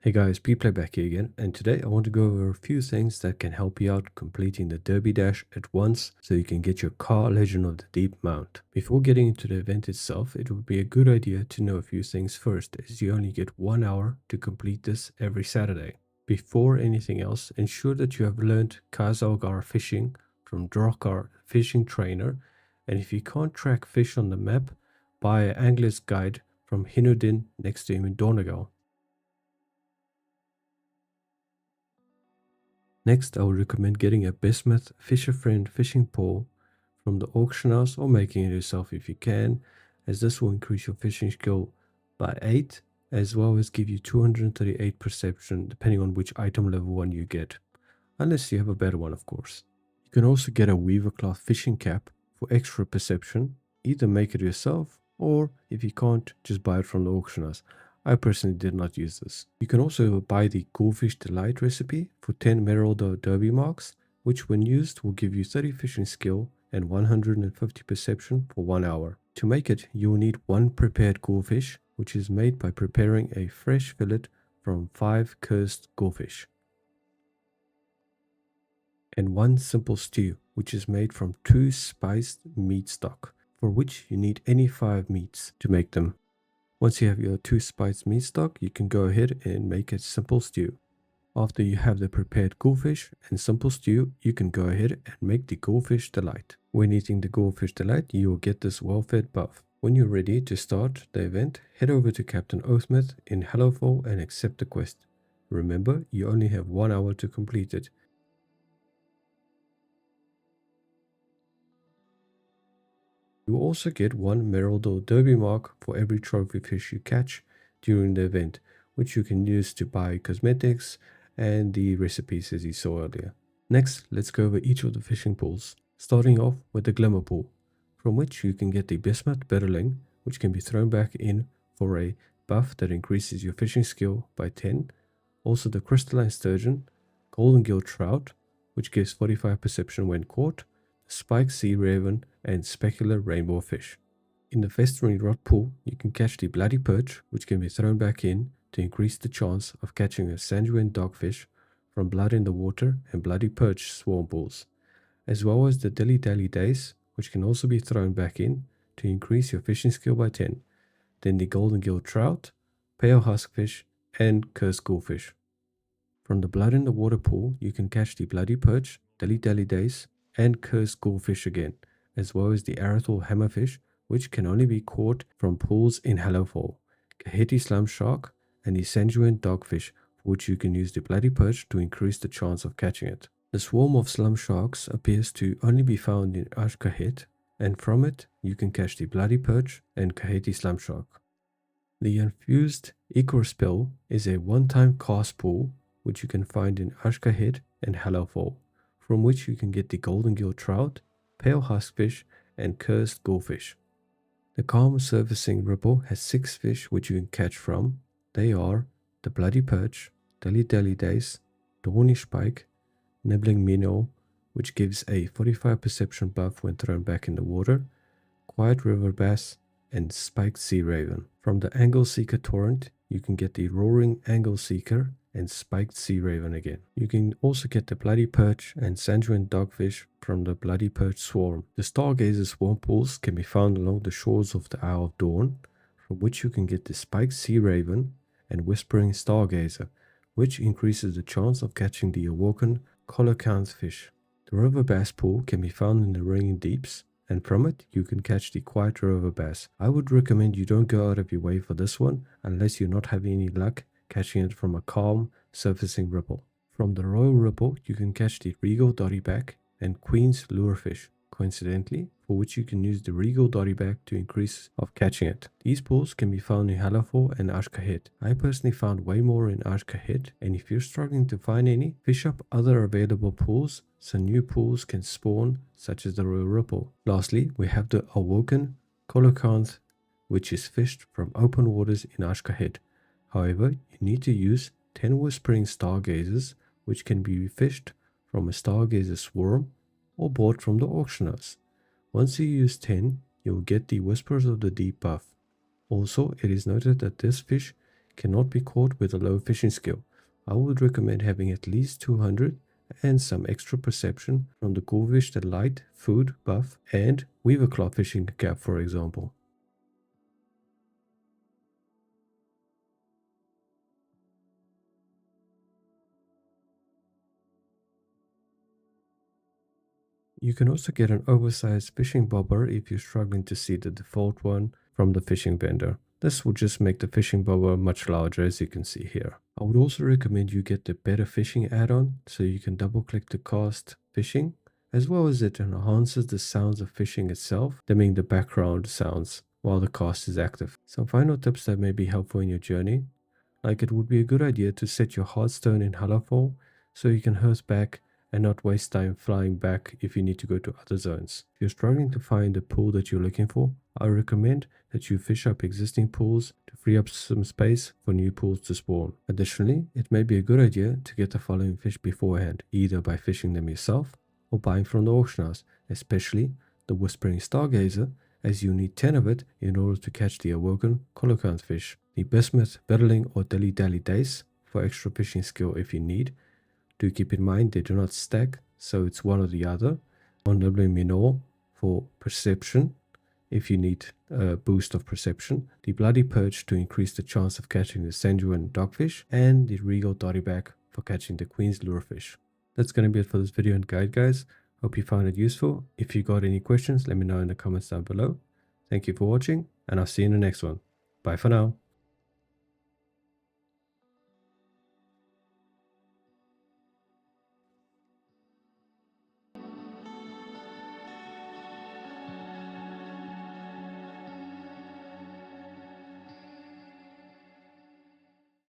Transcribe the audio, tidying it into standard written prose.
Hey guys, PetePlayed back here again, and today I want to go over a few things that can help you out completing the Derby Dash at once so you can get your Car Legend of the Deep mount. Before getting into the event itself, it would be a good idea to know a few things first, as you only get 1 hour to complete this every Saturday. Before anything else, ensure that you have learned Khaz Algar fishing from Drokar Fishing Trainer, and if you can't track fish on the map, buy an angler's guide from Hinudin next to him in Donegal. Next, I would recommend getting a bismuth fisher-friend fishing pole from the auction house or making it yourself if you can, as this will increase your fishing skill by 8, as well as give you 238 perception depending on which item level 1 you get, unless you have a better one of course. You can also get a Weavercloth Fishing Cap for extra perception, either make it yourself or if you can't, just buy it from the auction house. I personally did not use this. You can also buy the Ghoulfish Delight recipe for 10 Mereldar Derby marks, which when used will give you 30 fishing skill and 150 perception for 1 hour. To make it, you will need 1 prepared ghoulfish, which is made by preparing a fresh fillet from 5 cursed ghoulfish, and 1 simple stew, which is made from 2 spiced meat stock, for which you need any 5 meats to make them. Once you have your 2 spiced meat stock, you can go ahead and make a simple stew. After you have the prepared ghoulfish and simple stew, you can go ahead and make the Ghoulfish Delight. When eating the Ghoulfish Delight, you will get this well-fed buff. When you're ready to start the event, head over to Captain Oathmouth in Hallowfall and accept the quest. Remember, you only have 1 hour to complete it. You will also get 1 Mereldar Derby mark for every trophy fish you catch during the event, which you can use to buy cosmetics and the recipes as you saw earlier. Next, let's go over each of the fishing pools, starting off with the Glimmerpool, from which you can get the Bismuth Bitterling, which can be thrown back in for a buff that increases your fishing skill by 10, also the Crystalline Sturgeon, Golden Gill Trout, which gives 45 perception when caught, Spiked Sea Raven, and Specular Rainbow Fish. In the Festering Rotpool, you can catch the Bloody Perch, which can be thrown back in to increase the chance of catching a sanguine dogfish from Blood in the Water and Bloody Perch swarm pools, as well as the Dilly Dally Days, which can also be thrown back in to increase your fishing skill by 10, then the Golden Gill Trout, Pale Huskfish, and Cursed Ghoulfish. From the Blood in the Water pool, you can catch the Bloody Perch, Dilly Dally Days, and Cursed Ghoulfish again, as well as the Arathal Hammerfish, which can only be caught from pools in Hallowfall, Kaheti Slum Shark, and the Sanguine Dogfish, for which you can use the Bloody Perch to increase the chance of catching it. The swarm of slum sharks appears to only be found in Ashkahet, and from it you can catch the Bloody Perch and Kaheti Slum Shark. The Infused Ichor spell is a one-time cast pool which you can find in Ashkahet and Hallowfall, from which you can get the Golden Gill Trout, Pale Huskfish, and Cursed Ghoulfish. The Calm Surfacing Ripple has 6 fish which you can catch from. They are the Bloody Perch, Dilly Dally Days, Dawny Spike, Nibbling Minnow, which gives a 45 perception buff when thrown back in the water, Quiet River Bass, and Spiked Sea Raven. From the Anglerseeker Torrent, you can get the Roaring Anglerseeker and Spiked Sea Raven again. You can also get the Bloody Perch and Sanguine Dogfish from the Bloody Perch Swarm. The Stargazer Swarm pools can be found along the shores of the Isle of Dawn, from which you can get the Spiked Sea Raven and Whispering Stargazer, which increases the chance of catching the Awoken Coelacanth fish. The River Bass pool can be found in the Ringing Deeps, and from it you can catch the Quiet River Bass. I would recommend you don't go out of your way for this one unless you're not having any luck catching it from a calm surfacing ripple. From the Royal Ripple you can catch the Regal Dottyback and Queen's Lurefish, coincidentally, for which you can use the Regal Dottyback to increase of catching it. These pools can be found in Hallowfall and Ashkahet. I personally found way more in Ashkahet, and if you're struggling to find any, fish up other available pools so new pools can spawn, such as the Royal Ripple. Lastly, we have the Awoken Coelacanth, which is fished from open waters in Ashkahet. However, you need to use 10 Whispering Stargazers, which can be fished from a Stargazer Swarm or bought from the auctioners. Once you use 10, you will get the Whispers of the Deep buff. Also, it is noted that this fish cannot be caught with a low fishing skill. I would recommend having at least 200 and some extra perception from the Ghoulfish Delight food buff and Weavercloth Fishing Cap, for example. You can also get an oversized fishing bobber if you're struggling to see the default one from the fishing vendor. This will just make the fishing bobber much larger, as you can see here. I would also recommend you get the better fishing add-on so you can double click to cast fishing, as well as it enhances the sounds of fishing itself, dimming the background sounds while the cast is active. Some final tips that may be helpful in your journey, like it would be a good idea to set your Hearthstone in Hallowfall so you can hearth back and not waste time flying back if you need to go to other zones. If you're struggling to find the pool that you're looking for, I recommend that you fish up existing pools to free up some space for new pools to spawn. Additionally, it may be a good idea to get the following fish beforehand, either by fishing them yourself or buying from the auction house, especially the Whispering Stargazer, as you need 10 of it in order to catch the Awoken Coelacanth fish. The Bismuth, Biddling or Dilly Dally Dace for extra fishing skill if you need. Do keep in mind they do not stack, so it's one or the other. On Nibbling Minor for perception, if you need a boost of perception. The Bloody Perch to increase the chance of catching the Sanjuan dogfish, and the Regal Dottyback for catching the Queen's Lurefish. That's going to be it for this video and guide, guys. Hope you found it useful. If you got any questions, let me know in the comments down below. Thank you for watching, and I'll see you in the next one. Bye for now.